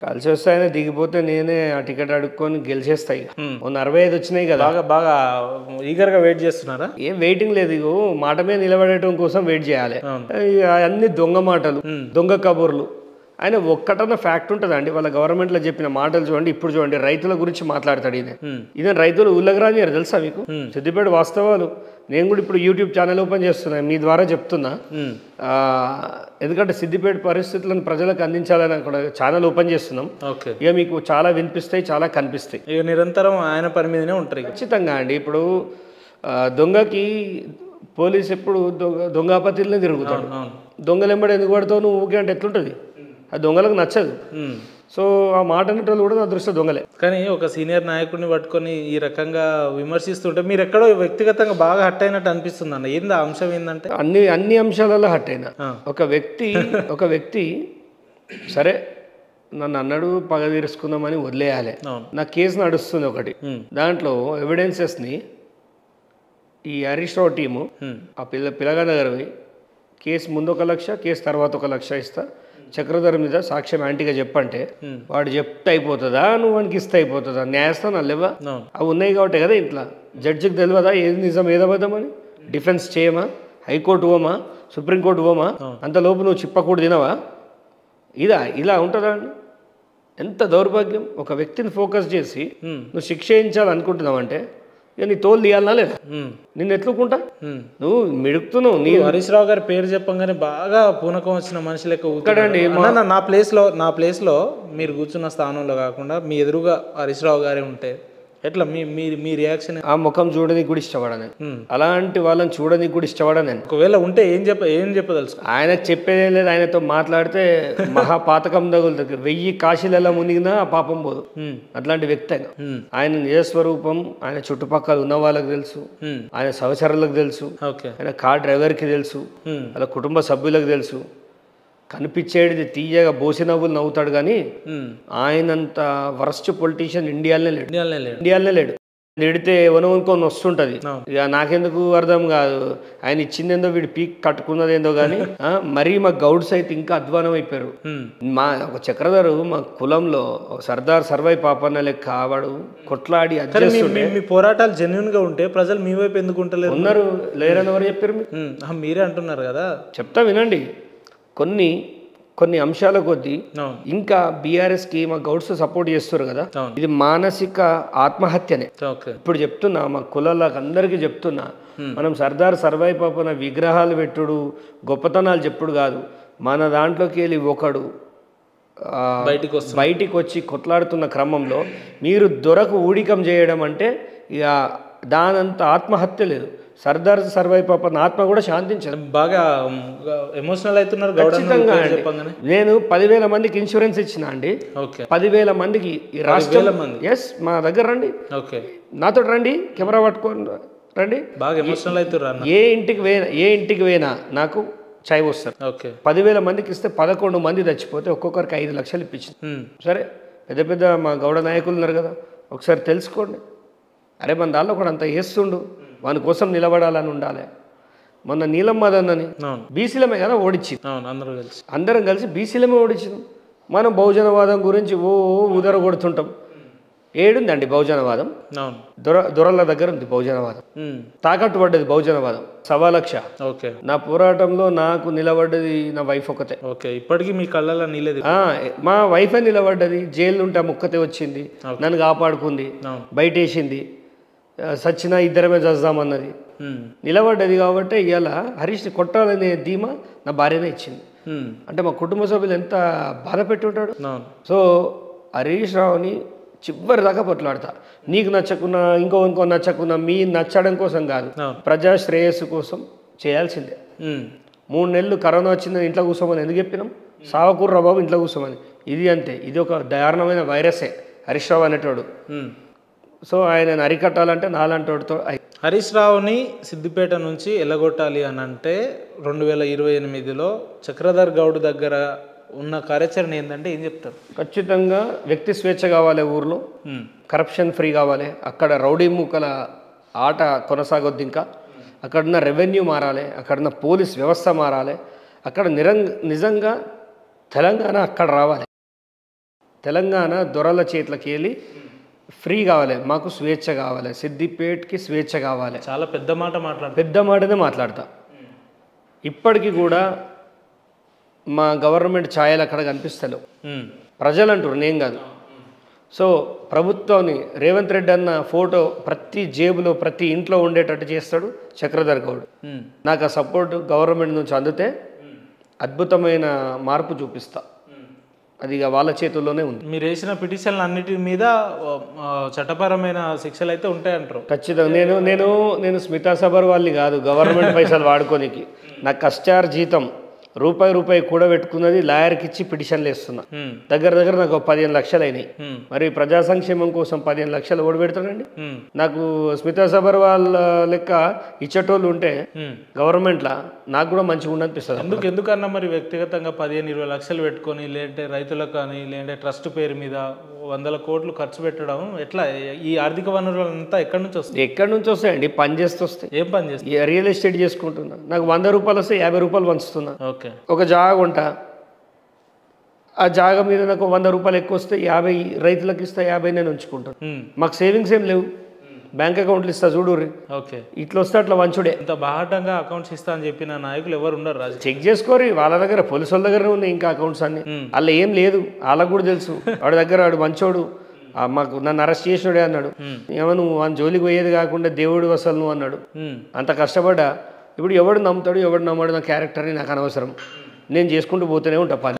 కలిసి వస్తే ఆయన దిగిపోతే నేనే ఆ టికెట్ అడుక్కొని గెలిచేస్తా ఇక. మొన్న 65 వచ్చినాయి కదా. బాగా బాగా ఈగర్గా వెయిట్ చేస్తున్నారా? ఏం వెయిటింగ్ లేదు, ఇగో మాట మీద నిలబడటం కోసం వెయిట్ చేయాలి. ఇక అన్ని దొంగ మాటలు, దొంగ కబుర్లు. ఆయన ఒక్కటన్నా ఫ్యాక్ట్ ఉంటుందండి, వాళ్ళ గవర్నమెంట్లో చెప్పిన మాటలు చూడండి. ఇప్పుడు చూడండి, రైతుల గురించి మాట్లాడతాడు ఇదే రైతులు ఊళ్ళకి రానియారు తెలుసా మీకు? సిద్దిపేట వాస్తవాలు. నేను కూడా ఇప్పుడు యూట్యూబ్ ఛానల్ ఓపెన్ చేస్తున్నా, మీ ద్వారా చెప్తున్నా. ఎందుకంటే సిద్దిపేట పరిస్థితులను ప్రజలకు అందించాలని అక్కడ ఛానల్ ఓపెన్ చేస్తున్నాం. ఇక మీకు చాలా వినిపిస్తాయి, చాలా కనిపిస్తాయి. ఇక నిరంతరం ఆయన పని మీదనే ఉంటారు. ఖచ్చితంగా అండి. ఇప్పుడు దొంగకి పోలీసు ఎప్పుడు దొంగాపతిలోనే తిరుగుతాడు. దొంగలు ఎంబడి ఎందుకు పడతావు నువ్వు ఊకే అంటే ఎట్లుంటుంది? అది దొంగలకు నచ్చదు. సో ఆ మాట అనేటోళ్ళు కూడా నా దృష్టిలో దొంగలే. కానీ ఒక సీనియర్ నాయకుడిని పట్టుకొని ఈ రకంగా విమర్శిస్తుంటే మీరు ఎక్కడో వ్యక్తిగతంగా బాగా హట్ అయినట్టు అనిపిస్తుంది అన్న. ఏంది ఆ అంశం ఏంటంటే అన్ని అంశాలలో హట్ అయినా. ఒక వ్యక్తి సరే నన్ను అన్నాడు, పగ తీర్చుకుందామని వదిలేయాలి. నా కేసు నడుస్తుంది ఒకటి, దాంట్లో ఎవిడెన్సెస్ని ఈ హరీష్ రావు టీము ఆ పిల్లగారి దగ్గర పోయి కేసు ముందు 1 లక్ష, కేసు తర్వాత 1 లక్ష ఇస్తా, చక్రధర్ మీద సాక్ష్యం యాంటీగా చెప్పంటే వాడు చెప్తే అయిపోతుందా, నువ్వు వానికి ఇస్తే అయిపోతుందా? న్యాయస్థానం లేవా? అవి ఉన్నాయి కాబట్టి కదా ఇంట్లో. జడ్జికి తెలియదా ఏది నిజం ఏది అబద్ధమని? డిఫెన్స్ చేయమా? హైకోర్టు పోమా? సుప్రీంకోర్టు పోమా? అంతలోపు నువ్వు చిప్పకూడదు తినవా? ఇలా ఉంటుందా అండి? ఎంత దౌర్భాగ్యం. ఒక వ్యక్తిని ఫోకస్ చేసి నువ్వు శిక్ష వేయించాలనుకుంటున్నావంటే ఇక నీ తోలు తీయాలనా లేదా? నిన్ను ఎట్లుకుంటా? నువ్వు మిడుకుతున్నావు. నీ హరీష్ రావు గారి పేరు చెప్పంగానే బాగా పూనకం వచ్చిన మనిషి లెక్క ఊతాడండి. నా ప్లేస్లో మీరు కూర్చున్న స్థానంలో కాకుండా మీ ఎదురుగా హరీష్ రావు గారే ఉంటే ఎట్లా మీ రియాక్షన్? ఆ ముఖం చూడడానికి కూడా ఇష్టపడను, అలాంటి వాళ్ళని చూడడానికి కూడా ఇష్టపడను. ఒకవేళ ఉంటే ఏం చెప్పదలుచు? ఆయనకు చెప్పేదే లేదు. ఆయనతో మాట్లాడితే మహాపాతకం తగులుతుంది. 1000 కాశీలలో మునిగినా ఆ పాపం పోదు. అట్లాంటి వ్యక్తి ఆయన నిజస్వరూపం ఆయన చుట్టుపక్కల ఉన్న వాళ్ళకి తెలుసు, ఆయన సహచరులకు తెలుసు, ఆయన కార్ డ్రైవర్కి తెలుసు, వాళ్ళ కుటుంబ సభ్యులకు తెలుసు. కనిపించేది తీయగా బోసి నవ్వులు నవ్వుతాడు, కానీ ఆయనంత వరస్ట్ పొలిటీషియన్ ఇండియాలోనే లేడు. నెడితే వనుకొని వస్తుంటది. ఇక నాకెందుకు అర్థం కాదు, ఆయన ఇచ్చిందేందో వీడు పీక్ కట్టుకున్నదేందో కానీ మరీ మా గౌడ్స్ అయితే ఇంకా అధ్వానం అయిపోయారు. మా ఒక చక్రధరు మా కులంలో సర్దార్ సర్వై పాపన్న లెక్క వాడు కొట్లాడి మీ పోరాటాలు జెన్యున్ గా ఉంటే ప్రజలు మీ వైపు ఎందుకు ఉంటలేరు? ఉన్నారు, లేరని ఎవరు చెప్పారు? మీరే అంటున్నారు కదా. చెప్తా వినండి. కొన్ని అంశాల కొద్దీ ఇంకా బీఆర్ఎస్కి మా గౌడ్స్ సపోర్ట్ చేస్తారు కదా, ఇది మానసిక ఆత్మహత్యనే. ఇప్పుడు చెప్తున్నా మా కులాలకు అందరికీ చెప్తున్నా, మనం సర్దార్ సర్వై పాపన విగ్రహాలు పెట్టుడు గొప్పతనాలు చెప్పుడు కాదు. మన దాంట్లోకి వెళ్ళి ఒకడు బయటికి వచ్చి కొట్లాడుతున్న క్రమంలో మీరు దొరకు ఊడికం చేయడం అంటే ఇక దానంత ఆత్మహత్య లేదు. సర్దార్ సర్వై పాపన్న ఆత్మ కూడా శాంతించదు. బాగా ఎమోషనల్ అవుతున్నారు. నేను 10,000 మందికి ఇన్సూరెన్స్ ఇచ్చిన అండి. 10,000 మందికి రాష్ట్రం. ఎస్, మా దగ్గర రండి, నాతో రండి, కెమెరా పట్టుకొని రండి. బాగా ఎమోషనల్ అవుతున్నారు. ఏ ఇంటికి పోయినా నాకు చాయ్ వస్తారు. 10,000 మందికి ఇస్తే 11 మంది చచ్చిపోతే ఒక్కొక్కరికి 5 లక్షలు ఇప్పించింది. సరే, పెద్ద పెద్ద మా గౌడ నాయకులు ఉన్నారు కదా, ఒకసారి తెలుసుకోండి. అరే మన దానిలో కూడా అంత వేస్తుండు, వాని కోసం నిలబడాలని ఉండాలి. మొన్న నీలం మదన్నని బీసీలమే కదా ఓడించింది. అందరం కలిసి బీసీలమే ఓడించింది. మనం బహుజనవాదం గురించి ఉదర కొడుతుంటాం. ఏడుందండి బహుజనవాదం? దొరల దగ్గర ఉంది బహుజనవాదం. తాకట్టు పడ్డది బహుజనవాదం 1,00,000. నా పోరాటంలో నాకు నిలబడ్డది నా వైఫ్ ఒకతే. ఇప్పటికీ మీ కళ్ళలో నీలేదు? మా వైఫే నిలబడ్డది. జైలు ఉంటే ఆ ముక్కతే వచ్చింది, నన్ను కాపాడుకుంది, బయటేసింది. సచ్చినా ఇద్దరమే చేద్దామన్నది, నిలబడ్డది. కాబట్టి ఇవాళ హరీష్ని కొట్టాలనే ధీమా నా భార్యనే ఇచ్చింది. అంటే మా కుటుంబ సభ్యులు ఎంత బాధ పెట్టి ఉంటాడు. సో హరీష్ రావుని చివరి దాకా పొట్లాడతా. నీకు నచ్చకున్నా ఇంకో నచ్చకున్నా మీ నచ్చడం కోసం కాదు, ప్రజా శ్రేయస్సు కోసం చేయాల్సిందే. 3 నెలలు కరోనా వచ్చిందని ఇంట్లో కూర్చోమని ఎందుకు చెప్పినాం? సావకూర్రా బాబు ఇంట్లో కూర్చోమని. ఇది అంతే, ఇది ఒక దారుణమైన వైరసే హరీష్ రావు అనేటోడు. సో ఆయన అరికట్టాలంటే నాలంటోడితో. హరీష్ రావుని సిద్దిపేట నుంచి ఎల్లగొట్టాలి అని అంటే 2028లో చక్రధర్ గౌడ్ దగ్గర ఉన్న కార్యాచరణ ఏంటంటే ఏం చెప్తారు? ఖచ్చితంగా వ్యక్తి స్వేచ్ఛ కావాలి, ఊర్లో కరప్షన్ ఫ్రీ కావాలి, అక్కడ రౌడీ మూకల ఆట కొనసాగొద్దు, ఇంకా అక్కడున్న రెవెన్యూ మారాలి, అక్కడున్న పోలీస్ వ్యవస్థ మారాలి, అక్కడ నిజంగా తెలంగాణ అక్కడ రావాలి. తెలంగాణ దొరల చేతులకి వెళ్ళి ఫ్రీ కావాలి, మాకు స్వేచ్ఛ కావాలి, సిద్దిపేట్కి స్వేచ్ఛ కావాలి. చాలా పెద్ద మాట మాట్లాడు, పెద్ద మాటనే మాట్లాడతా. ఇప్పటికీ కూడా మా గవర్నమెంట్ ఛాయలు అక్కడ కనిపిస్తలేవు. ప్రజలు అంటారు, నేను కాదు. సో ప్రభుత్వాన్ని రేవంత్ రెడ్డి అన్న ఫోటో ప్రతి జేబులో ప్రతి ఇంట్లో ఉండేటట్టు చేస్తాడు చక్రధర్ గౌడ్. నాకు ఆ సపోర్ట్ గవర్నమెంట్ నుంచి అందితే అద్భుతమైన మార్పు చూపిస్తా. అది ఇక వాళ్ళ చేతుల్లోనే ఉంది. మీరు వేసిన పిటిషన్లు అన్నిటి మీద చట్టపరమైన శిక్షలు అయితే ఉంటాయంటారు. ఖచ్చితంగా. నేను స్మితా సబర్వాల్ని కాదు గవర్నమెంట్ పైసలు వాడుకోనికి. నాకు కష్టార్జితం రూపాయి కూడబెట్టుకున్నది లాయర్కి ఇచ్చి పిటిషన్లు వేస్తున్నా. దగ్గర నాకు 15 లక్షలు అయినాయి. మరి ప్రజా సంక్షేమం కోసం 15 లక్షలు ఓడిపెడతానండి? నాకు స్మితా సబర్వాల్ లెక్క ఇచ్చేటోళ్ళు ఉంటే గవర్నమెంట్లో నాకు కూడా మంచిగా ఉండనిపిస్తుంది. ఎందుకన్నా మరి వ్యక్తిగతంగా 15-20 లక్షలు పెట్టుకొని లేదంటే రైతులకు కానీ లేదంటే ట్రస్ట్ పేరు మీద 100 కోట్లు ఖర్చు పెట్టడం ఎట్లా? ఈ ఆర్థిక వనరులంతా ఎక్కడి నుంచి వస్తాయి? ఎక్కడి నుంచి వస్తాయండి? పని చేస్తూ వస్తాయి. ఏం పని చేస్తాయి? రియల్ ఎస్టేట్ చేసుకుంటున్నా. నాకు 100 రూపాయలు వస్తే 50 రూపాయలు పంచుతున్నా. ఓకే. ఒక జాగా ఉంటా, ఆ జాగా మీద నాకు 100 రూపాయలు ఎక్కువ వస్తే 50 రైతులకు ఇస్తా, 50 నేను ఉంచుకుంటాను. మాకు సేవింగ్స్ ఏం లేవు, బ్యాంక్ అకౌంట్లు ఇస్తా చూడుర్రి. ఓకే. ఇట్లా వస్తే అట్లా వంచుడే. ఇంత బాహటంగా అకౌంట్స్ ఇస్తా అని చెప్పిన నాయకులు ఎవరు ఉండరు రాజు. చెక్ చేసుకోరి, వాళ్ళ దగ్గర పోలీసు వాళ్ళ దగ్గర ఉన్నాయి ఇంకా అకౌంట్స్ అన్ని. అలా ఏం లేదు, వాళ్ళకు కూడా తెలుసు. వాడి దగ్గర వాడు మంచోడు, మాకు నన్ను అరెస్ట్ చేసినోడే అన్నాడు. ఏమో నువ్వు అని జోలికి పోయేది కాకుండా దేవుడు అసలు నువ్వు అన్నాడు. అంత కష్టపడ్డా. ఇప్పుడు ఎవడు నమ్ముతాడు ఎవడు నమ్మడు నా క్యారెక్టర్ని నాకు అనవసరం. నేను చేసుకుంటూ పోతూనే ఉంటా పని.